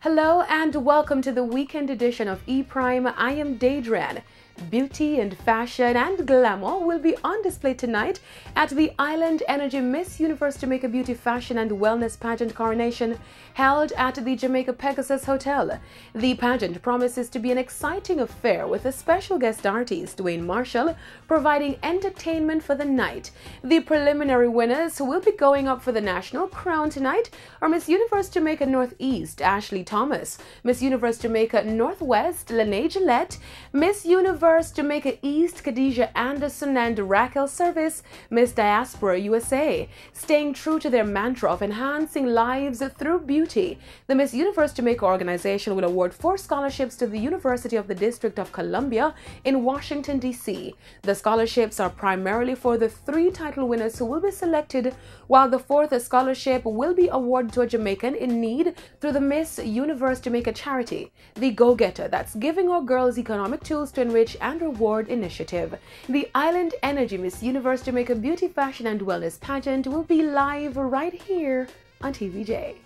Hello and welcome to the weekend edition of E-Prime. I am Daedran. Beauty and fashion and glamour will be on display tonight at the Island Energy Miss Universe Jamaica Beauty Fashion and Wellness Pageant coronation held at the Jamaica Pegasus Hotel. The pageant promises to be an exciting affair with a special guest artist, Dwayne Marshall, providing entertainment for the night. The preliminary winners who will be going up for the national crown tonight are Miss Universe Jamaica Northeast, Ashley Thomas, Miss Universe Jamaica Northwest, Lene Gillette, Miss Universe Jamaica East, Khadijah Anderson, and Raquel Service, Miss Diaspora USA. Staying true to their mantra of enhancing lives through beauty, the Miss Universe Jamaica organization will award 4 scholarships to the University of the District of Columbia in Washington, D.C. The scholarships are primarily for the 3 title winners who will be selected, while the 4th scholarship will be awarded to a Jamaican in need through the Miss Universe Jamaica charity, the Go-Getter, that's giving our girls economic tools to enrich and reward initiative. The Island Energy Miss Universe Jamaica Beauty Fashion and Wellness Pageant will be live right here on TVJ.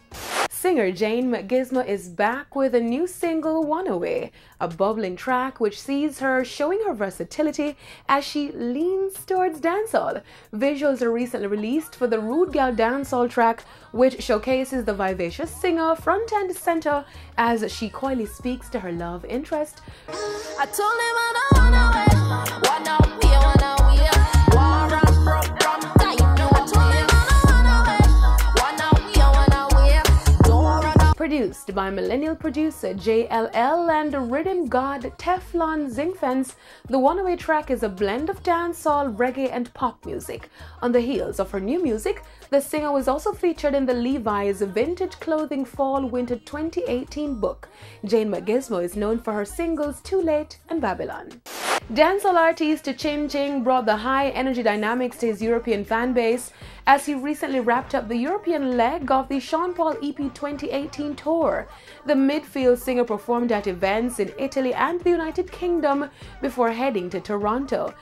Singer Jane McGizmo is back with a new single, One Away, a bubbling track which sees her showing her versatility as she leans towards dancehall. Visuals are recently released for the Rude Gal dancehall track, which showcases the vivacious singer front and center as she coyly speaks to her love interest. I told him I don't wanna wait, wanna be, war and from die. I told him I don't wanna wait, don't run. Produced by millennial producer JLL and rhythm god Teflon Zingfence, the One Away track is a blend of dancehall, reggae, and pop music. On the heels of her new music, the singer was also featured in the Levi's Vintage Clothing Fall/Winter 2018 book. Jane McGizmo is known for her singles Too Late and Babylon. Dancehall artist Ching Ching brought the high-energy dynamics to his European fan base as he recently wrapped up the European leg of the Sean Paul EP 2018 tour. The midfield singer performed at events in Italy and the United Kingdom before heading to Toronto.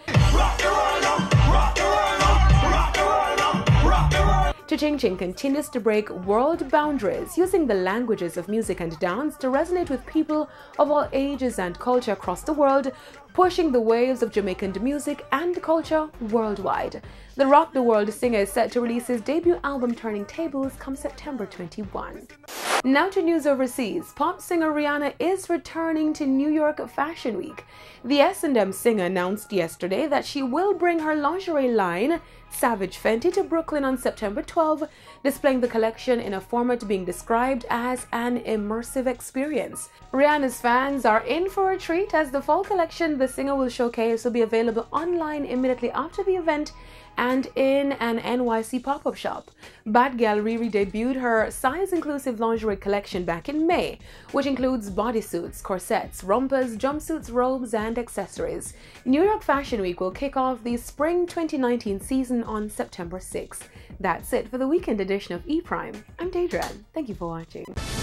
Ching Ching continues to break world boundaries, using the languages of music and dance to resonate with people of all ages and culture across the world, pushing the waves of Jamaican music and culture worldwide. The Rock the World singer is set to release his debut album Turning Tables come September 21. Now to news overseas. Pop singer Rihanna is returning to New York Fashion Week. The S&M singer announced yesterday that she will bring her lingerie line, Savage Fenty, to Brooklyn on September 12, displaying the collection in a format being described as an immersive experience. Rihanna's fans are in for a treat as the fall collection the singer will showcase will be available online immediately after the event and in an NYC pop-up shop. Bad Gal Riri debuted her size-inclusive lingerie collection back in May, which includes bodysuits, corsets, rompers, jumpsuits, robes, and accessories. New York Fashion Week will kick off the spring 2019 season on September 6th. That's it for the weekend edition of E-Prime. I'm Daedran. Thank you for watching.